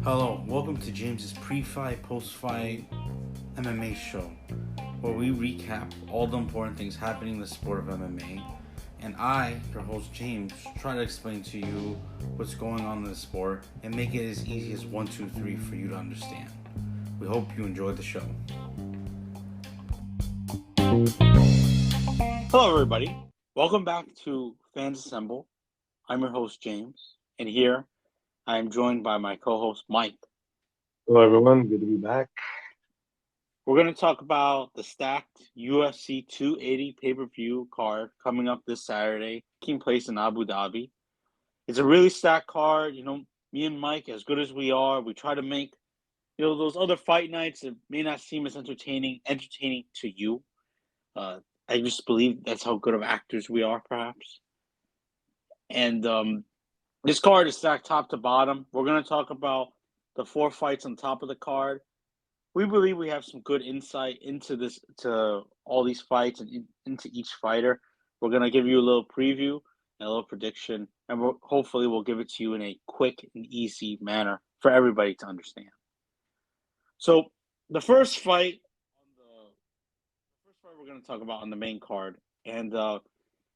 Hello, welcome to James's pre-fight, post-fight MMA show, where we recap all the important things happening in the sport of MMA, and I, your host James, try to explain to you what's going on in the sport and make it as easy as 1, 2, 3 for you to understand. We hope you enjoy the show. Hello, everybody. Welcome back to Fans Assemble. I'm your host, James, and here I am joined by my co-host, Mike. Hello, everyone. Good to be back. We're going to talk about the stacked UFC 280 pay-per-view card coming up this Saturday, taking place in Abu Dhabi. It's a really stacked card. You know, me and Mike, as good as we are, we try to make, those other fight nights that may not seem as entertaining to you. I just believe that's how good of actors we are, perhaps. And this card is stacked top to bottom. We're going to talk about the 4 fights on top of the card. We believe we have some good insight into all these fights and into each fighter. We're going to give you a little preview and a little prediction, and hopefully we'll give it to you in a quick and easy manner for everybody to understand. So the first fight we're going to talk about on the main card, and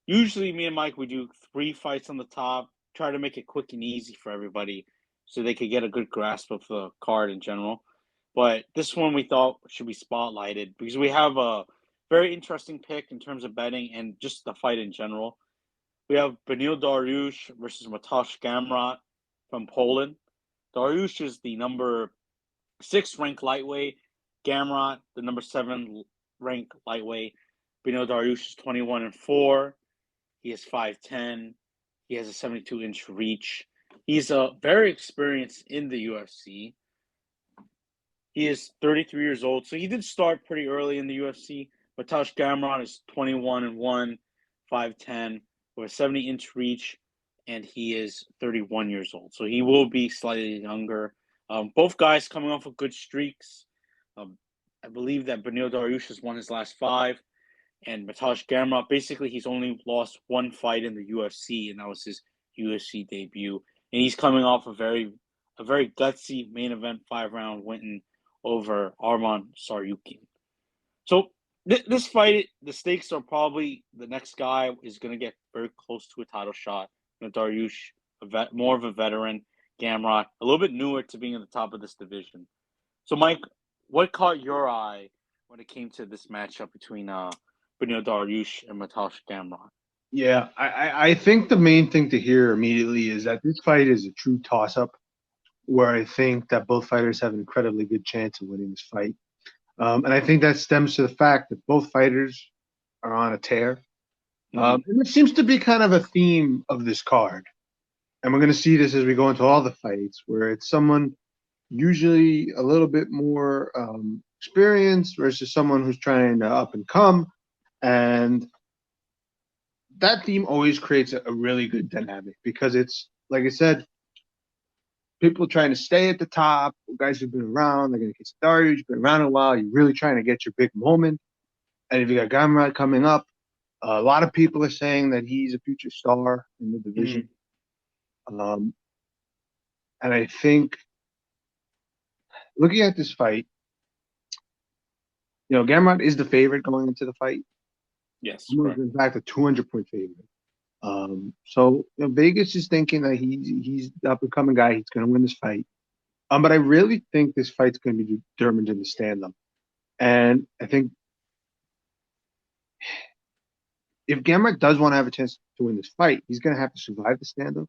usually me and Mike, we do 3 fights on the top, try to make it quick and easy for everybody so they could get a good grasp of the card in general. But this one we thought should be spotlighted because we have a very interesting pick in terms of betting and just the fight in general. We have Beneil Dariush versus Mateusz Gamrot from Poland. Dariush is the number 6 ranked lightweight. Gamrot, the number 7 ranked lightweight. Beneil Dariush is 21-4. He is 5'10". He has a 72-inch reach. He's very experienced in the UFC. He is 33 years old, so he did start pretty early in the UFC. Mateusz Gamrot is 21-1, 5'10", with a 70-inch reach, and he is 31 years old. So he will be slightly younger. Both guys coming off of good streaks. I believe that Beneil Dariush has won his last 5, and Mateusz Gamrot, basically he's only lost 1 fight in the UFC, and that was his UFC debut. And he's coming off a very gutsy main event 5-round win over Arman Tsarukyan. So this fight, the stakes are probably the next guy is going to get very close to a title shot. Dariush, more of a veteran. Gamrot, a little bit newer to being at the top of this division. So, Mike, what caught your eye when it came to this matchup between Beneil Dariush and Mateusz Gamrot? Yeah, I think the main thing to hear immediately is that this fight is a true toss-up where I think that both fighters have an incredibly good chance of winning this fight. And I think that stems to the fact that both fighters are on a tear. And it seems to be kind of a theme of this card. And we're going to see this as we go into all the fights, where it's someone usually a little bit more experienced versus someone who's trying to up and come. And that theme always creates a really good dynamic because it's, like I said, people trying to stay at the top, guys who've been around, they're going to get Dariush, you've been around a while, you're really trying to get your big moment. And if you got Gamrot coming up, a lot of people are saying that he's a future star in the division. And I think looking at this fight, Gamrot is the favorite going into the fight. Yes, correct. In fact, a 200-point favorite. So Vegas is thinking that he's the up-and-coming guy. He's going to win this fight. But I really think this fight's going to be determined in the stand-up. And I think if Gamrot does want to have a chance to win this fight, he's going to have to survive the stand-up,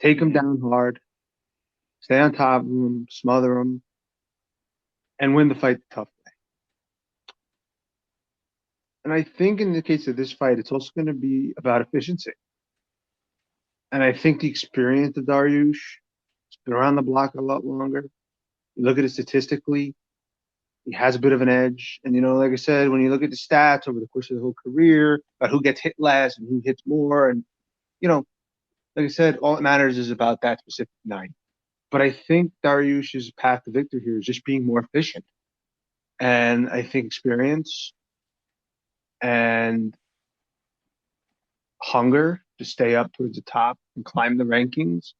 take him down hard, stay on top of him, smother him, and win the fight the tough way. And I think in the case of this fight, it's also going to be about efficiency. And I think the experience of Dariush, he's been around the block a lot longer. You look at it statistically, he has a bit of an edge. And, like I said, when you look at the stats over the course of the whole career, about who gets hit less and who hits more, and, like I said, all that matters is about that specific night. But I think Dariush's path to victory here is just being more efficient. And I think experience and hunger to stay up towards the top and climb the rankings.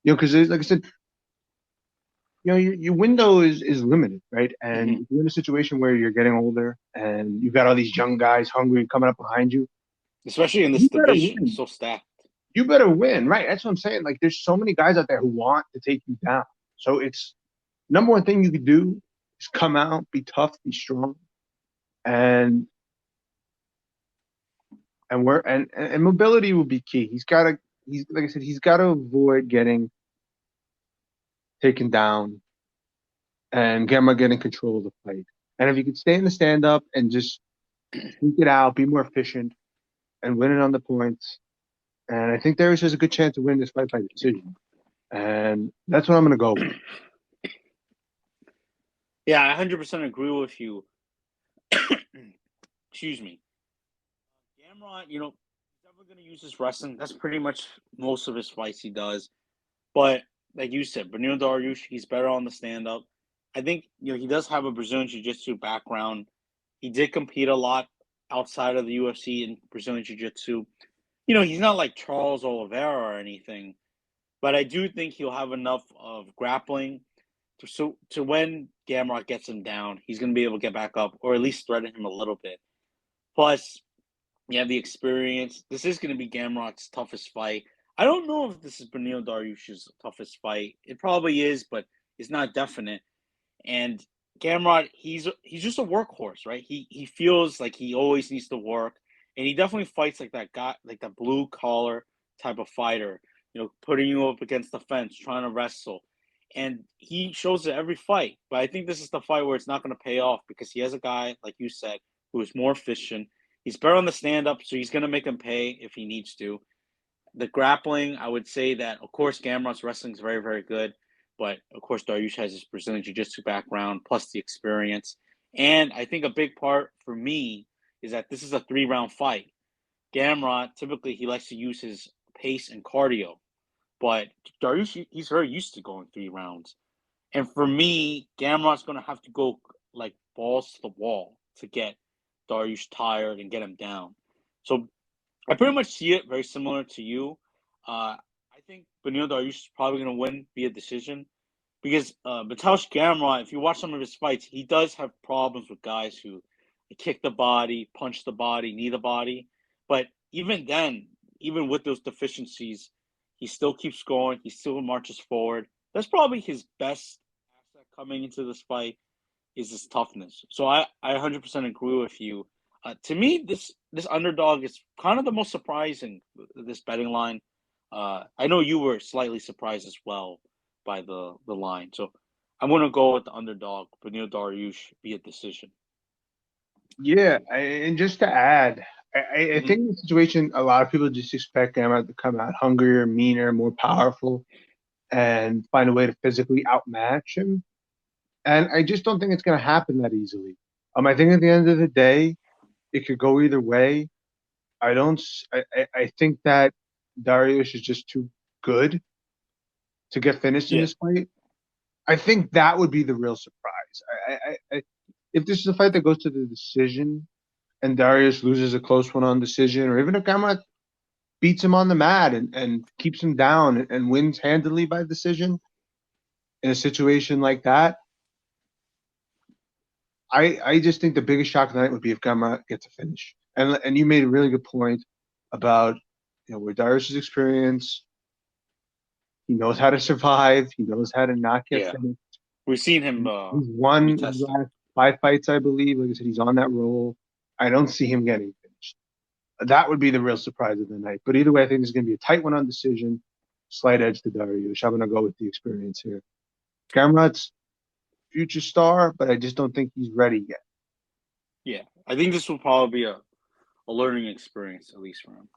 Because like I said, your window is limited, right? And Hmm. if you're in a situation where you're getting older and you've got all these young guys hungry coming up behind you, Especially in this you better division, win. so stacked. You better win, right? That's what I'm saying. Like, there's so many guys out there who want to take you down. So it's number one thing you could do is come out, be tough, be strong, and and mobility will be key. He's like I said, he's got to avoid getting taken down and getting control of the fight. And if you could stay in the stand up and just sneak it out, be more efficient, and win it on the points. And I think Darius has a good chance to win this fight by decision. And that's what I'm going to go with. Yeah, I 100% agree with you. Excuse me. Gamrot, he's definitely going to use his wrestling. That's pretty much most of his fights he does. But like you said, Beneil Dariush, he's better on the stand up. I think he does have a Brazilian Jiu Jitsu background. He did compete a lot outside of the UFC in Brazilian Jiu Jitsu. He's not like Charles Oliveira or anything, but I do think he'll have enough of grappling to when Gamrot gets him down, he's going to be able to get back up or at least threaten him a little bit. Plus, you have the experience. This is going to be Gamrot's toughest fight. I don't know if this is Beneil Dariush's toughest fight. It probably is, but it's not definite. And Gamrot, he's just a workhorse, right? He feels like he always needs to work, and he definitely fights like that guy, like that blue collar type of fighter. Putting you up against the fence, trying to wrestle, and he shows it every fight. But I think this is the fight where it's not going to pay off because he has a guy like you said who is more efficient. He's better on the stand up, so he's going to make him pay if he needs to. The grappling, I would say that, of course, Gamrot's wrestling is very, very good. But, of course, Dariush has his Brazilian Jiu Jitsu background plus the experience. And I think a big part for me is that this is a 3-round fight. Gamrot, typically, he likes to use his pace and cardio. But Dariush, he's very used to going 3 rounds. And for me, Gamrot's going to have to go like balls to the wall to get Dariush tired and get him down. So I pretty much see it very similar to you. I think Beneil Dariush is probably going to win via decision because Mateusz Gamrot, if you watch some of his fights, he does have problems with guys who kick the body, punch the body, knee the body. But even then, even with those deficiencies, he still keeps going. He still marches forward. That's probably his best asset coming into this fight is his toughness. So I 100% agree with you. To me, this underdog is kind of the most surprising. This betting line. I know you were slightly surprised as well by the line. So I'm gonna go with the underdog, Beneil Dariush, via decision. Yeah, and just to add, I Hmm. think in the situation, a lot of people just expect Gamrot to come out hungrier, meaner, more powerful, and find a way to physically outmatch him. And I just don't think it's going to happen that easily. I think at the end of the day, it could go either way. I don't. I think that Darius is just too good to get finished in Yeah, this fight. I think that would be the real surprise. If this is a fight that goes to the decision and Darius loses a close one on decision, or even if Gamrot beats him on the mat and keeps him down and wins handily by decision in a situation like that, I just think the biggest shock of the night would be if Gamrot gets a finish. And you made a really good point about where Darius' experience. He knows how to survive. He knows how to not get yeah. finished. We've seen him He's be won his tested. last 5 fights, I believe. Like I said, he's on that roll. I don't see him getting finished. That would be the real surprise of the night. But either way, I think there's going to be a tight one on decision. Slight edge to Darius. I'm going to go with the experience here. Gamrot's future star, but I just don't think he's ready yet. Yeah, I think this will probably be a learning experience at least for him.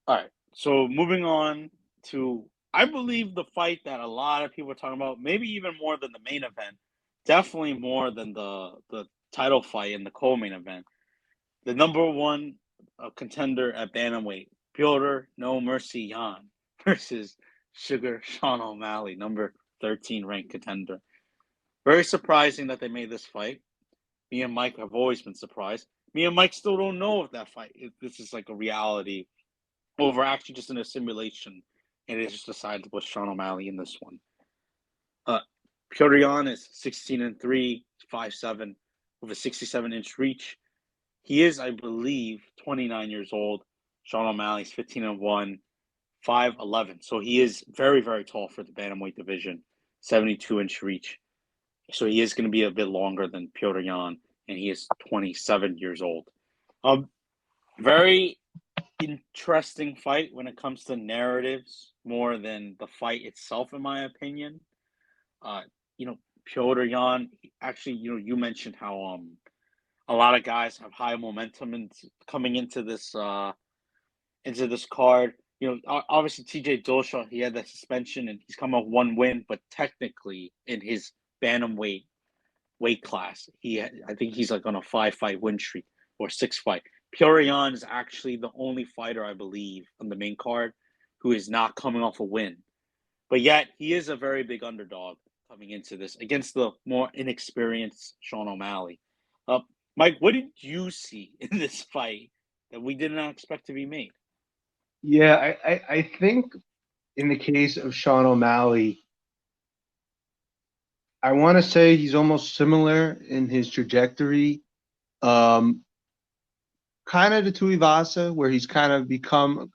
All right, so moving on to I believe the fight that a lot of people are talking about, maybe even more than the main event, definitely more than the title fight in the co-main event. The number one contender at bantamweight, Piotr No Mercy Yan versus Sugar Sean O'Malley, number 13 ranked contender. Very surprising that they made this fight. Me and Mike have always been surprised. Me and Mike still don't know if that fight, if this is like a reality, or we're actually just in a simulation, and they just decided to put Sean O'Malley in this one. Petr Yan is 16-3, 5'7", with a 67-inch reach. He is, I believe, 29 years old. Sean O'Malley's 15-1, 5'11". So he is very, very tall for the bantamweight division, 72-inch reach. So he is going to be a bit longer than Petr Yan, and he is 27 years old. Very interesting fight when it comes to narratives more than the fight itself, in my opinion. You know, Petr Yan, actually, you mentioned how a lot of guys have high momentum and coming into this card. Obviously TJ Dillashaw, he had that suspension and he's come up one win, but technically in his bantamweight weight class, I think he's like on a 5-fight win streak or 6-fight. Petr Yan is actually the only fighter, I believe, on the main card who is not coming off a win. But yet, he is a very big underdog coming into this against the more inexperienced Sean O'Malley. Mike, what did you see in this fight that we did not expect to be made? Yeah, I think in the case of Sean O'Malley, I want to say he's almost similar in his trajectory. Kind of to Tuivasa, where he's kind of become,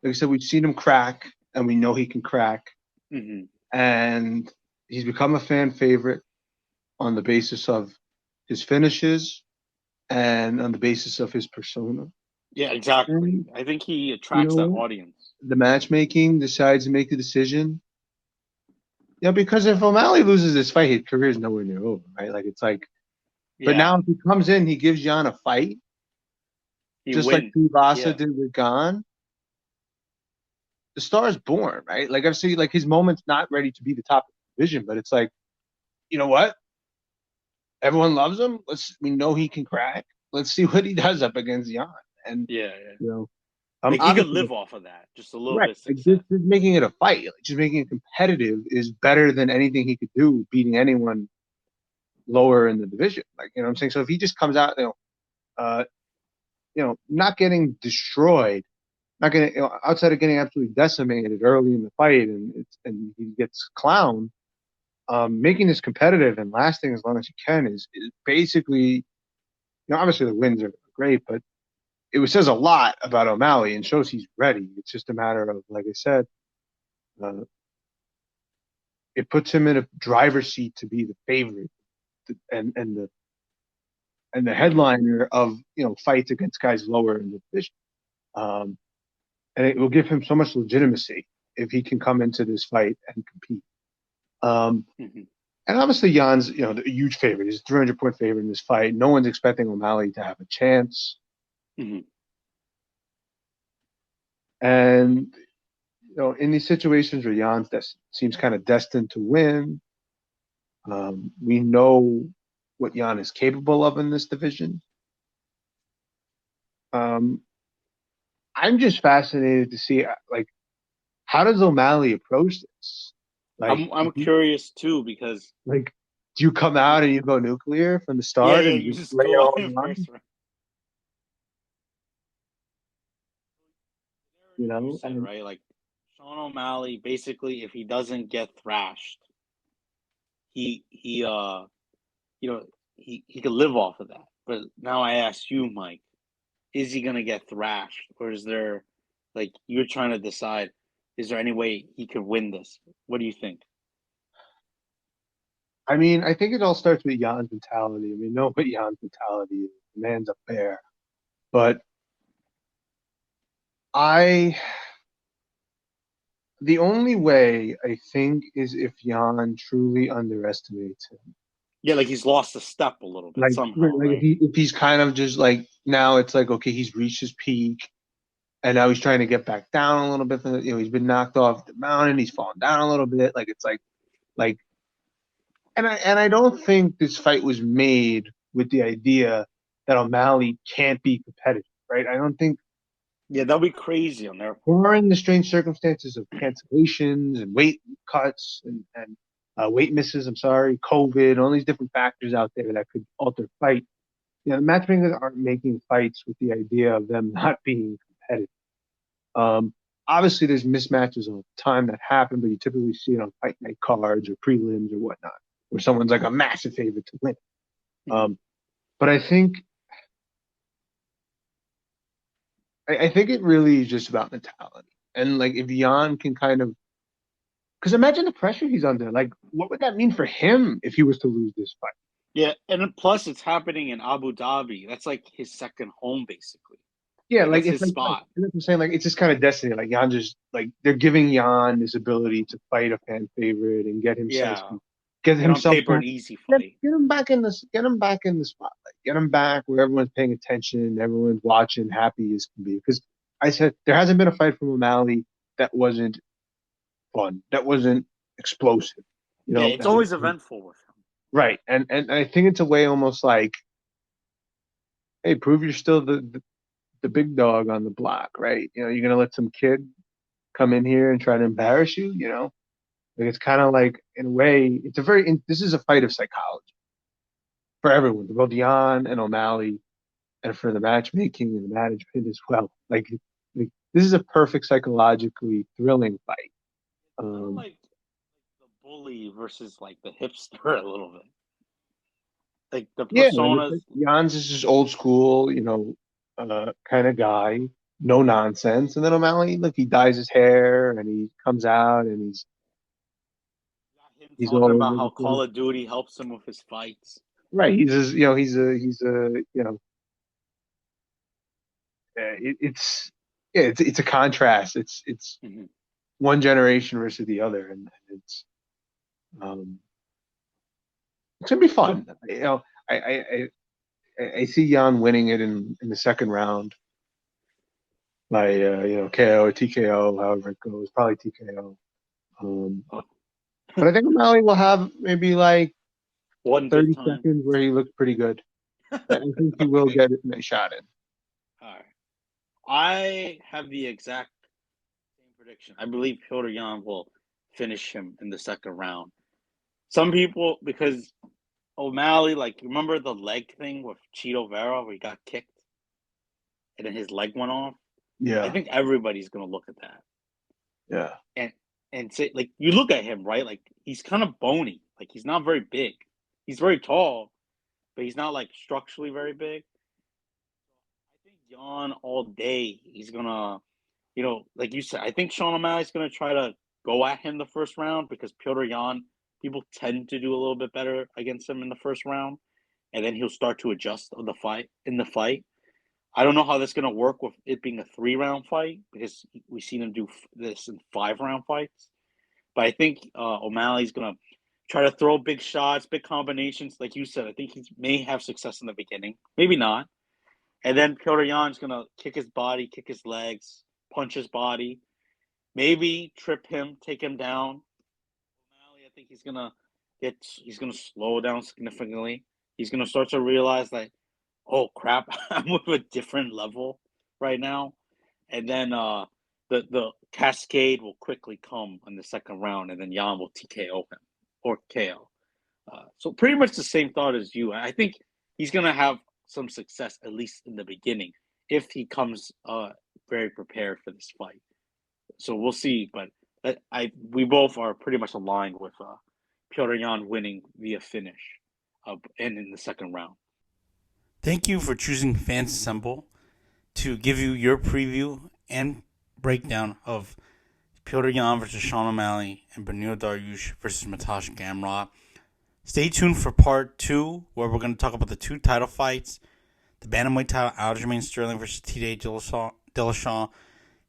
like I said, we've seen him crack, and we know he can crack. Mm-hmm. And he's become a fan favorite on the basis of his finishes and on the basis of his persona. Yeah, exactly. And, I think he attracts that audience. The matchmaking decides to make the decision. Yeah, because if O'Malley loses this fight, his career is nowhere near over, right? Like, it's like, but now if he comes in, he gives Yan a fight. Just like Tuivasa did with Gan, the star is born, right? Like I've seen, like his moment's not ready to be the top of the division, but it's like, you know what? Everyone loves him. We know he can crack. Let's see what he does up against Yan. And you know, like he could live off of that just a little bit. Like just making it a fight, like just making it competitive is better than anything he could do beating anyone lower in the division. Like, you know what I'm saying? So if he just comes out, not getting destroyed, not getting outside of getting absolutely decimated early in the fight, and he gets clowned. Making this competitive and lasting as long as you can is basically, obviously the wins are great, but it says a lot about O'Malley and shows he's ready. It's just a matter of, like I said, it puts him in a driver's seat to be the favorite and the headliner of fights against guys lower in the division. And it will give him so much legitimacy if he can come into this fight and compete. And obviously Jan's, a huge favorite. He's a 300-point favorite in this fight. No one's expecting O'Malley to have a chance. Mm-hmm. And, in these situations where Jan seems kind of destined to win, we know what Yan is capable of in this division. I'm just fascinated to see, like, how does O'Malley approach this? Like, I'm curious too, because like, do you come out and you go nuclear from the start and you just lay go all in first round? Right? Like Sean O'Malley, basically, if he doesn't get thrashed, he could live off of that. But now I ask you, Mike, is he gonna get thrashed, or is there, like, you're trying to decide, is there any way he could win this? What do you think? I mean, I think it all starts with Jan's mentality. I mean, know what Jan's mentality is. The man's a bear. But the only way, I think, is if Yan truly underestimates him. Yeah, like he's lost a step a little bit somehow. Like, right? If he's kind of just like, now it's like, okay, he's reached his peak, and now he's trying to get back down a little bit. He's been knocked off the mountain. He's fallen down a little bit. Like, it's like, and I don't think this fight was made with the idea that O'Malley can't be competitive, right? I don't think. Yeah, that'd be crazy on their part. Barring the strange circumstances of cancellations and weight cuts and weight misses, COVID, all these different factors out there that could alter fight. The matchmakers aren't making fights with the idea of them not being competitive. obviously there's mismatches all the time that happen, but you typically see it on fight night cards or prelims or whatnot, where someone's like a massive favorite to win. But I think it really is just about mentality. And like if Yan can kind of, because imagine the pressure he's under. Like, what would that mean for him if he was to lose this fight? Yeah, and then plus it's happening in Abu Dhabi. That's like his second home, basically. Yeah, Like, like that's it's his like, spot. you know what I'm saying, like it's just kind of destiny. Like Yan just like they're giving Yan this ability to fight a fan favorite and get himself Yeah. get And on himself paper, back, an easy fight. get him back in this, get him back in the spotlight, get him back where everyone's paying attention, everyone's watching, happy as can be. Because I said there hasn't been a fight from O'Malley that wasn't fun, that wasn't explosive. You know, Yeah, it's always eventful with him. right. And I think it's a way almost like, hey, prove you're still the big dog on the block, right? You know, you're gonna let some kid come in here and try to embarrass you, you know? Like it's kind of like, in a way, it's a this is a fight of psychology for everyone, both Yan and O'Malley, and for the matchmaking and the management as well. Like this is a perfect psychologically thrilling fight. Kind of like the bully versus like the hipster a little bit. Like the Yeah, personas. like Jan's is just old school, you know, kind of guy, no nonsense. And then O'Malley, look, he dyes his hair and he comes out and Him he's talking all about over how the place. Call of Duty helps him with his fights. Right. You know, he's a, you know, it's a contrast. It's Mhm. one generation versus the other, and um, it's gonna be fun. You know, I see Jan winning it in the second round by you know, KO or TKO, however it goes, probably TKO. But I think O'Malley will have maybe like One good 30 time. seconds where he looks pretty good. I think he will get a shot in. All right. I have the exact same prediction. I believe Petr Yan will finish him in the second round. Some people, because O'Malley, like, remember the leg thing with Cheeto Vera where he got kicked and then his leg went off? Yeah. I think everybody's going to look at that. Yeah. And say, like, you look at him, right? Like, he's kind of bony. Like, he's not very big. He's very tall, but he's not, like, structurally very big. I think Yan all day, he's going to, you know, like you said, I think Sean O'Malley's going to try to go at him the first round because Petr Yan, people tend to do a little bit better against him in the first round. And then he'll start to adjust in the fight. I don't know how that's going to work with it being a 3-round fight because we've seen him do this in 5-round fights. But I think O'Malley's going to try to throw big shots, big combinations. Like you said, I think he may have success in the beginning. Maybe not. And then Petr Yan's going to kick his body, kick his legs, punch his body, maybe trip him, take him down. O'Malley, I think he's going to slow down significantly. He's going to start to realize that, oh crap, I'm with a different level right now. And then the cascade will quickly come in the second round, and then Yan will TKO him or KO. So pretty much the same thought as you. I think he's going to have some success, at least in the beginning, if he comes very prepared for this fight. So we'll see. But we both are pretty much aligned with Petr Yan winning via finish and in the second round. Thank you for choosing Fans Assemble to give you your preview and breakdown of Petr Yan versus Sean O'Malley and Beneil Dariush versus Mateusz Gamrot. Stay tuned for part 2, where we're going to talk about the 2 title fights, the bantamweight title, Aljamain Sterling versus T.J. Dillashaw,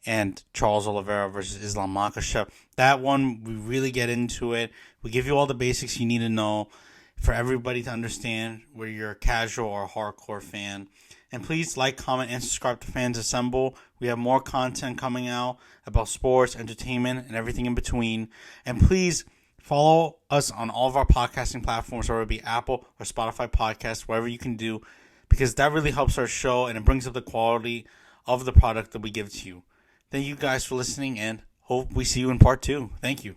and Charles Oliveira versus Islam Makhachev. That one, we really get into it. We give you all the basics you need to know for everybody to understand whether you're a casual or a hardcore fan. And please like, comment, and subscribe to Fans Assemble. We have more content coming out about sports, entertainment, and everything in between. And please follow us on all of our podcasting platforms, whether it be Apple or Spotify podcasts, wherever you can do, because that really helps our show and it brings up the quality of the product that we give to you. Thank you guys for listening, and hope we see you in part 2. Thank you.